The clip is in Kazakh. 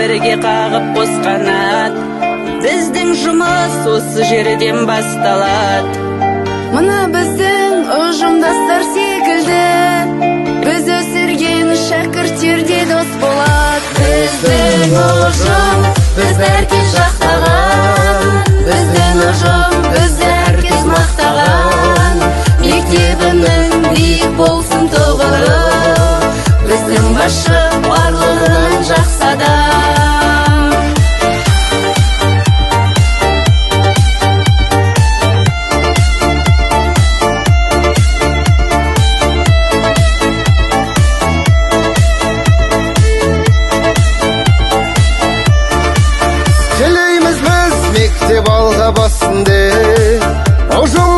бірге қағып қос қанат. Біздің жұмыс осы жерден басталады. Мына біздің ұжымдастар секілді, біз өсірген шәкірттерде дос болады. Біздің ұжым бізді әркез жақтаған, біздің ұжым бізді әркез мақтаған. Мектебінің биік болсын тұғыры, біздің басшы барлығынан жақсы адам. Тілейміз біз мектеп алға бассын деп, ұжым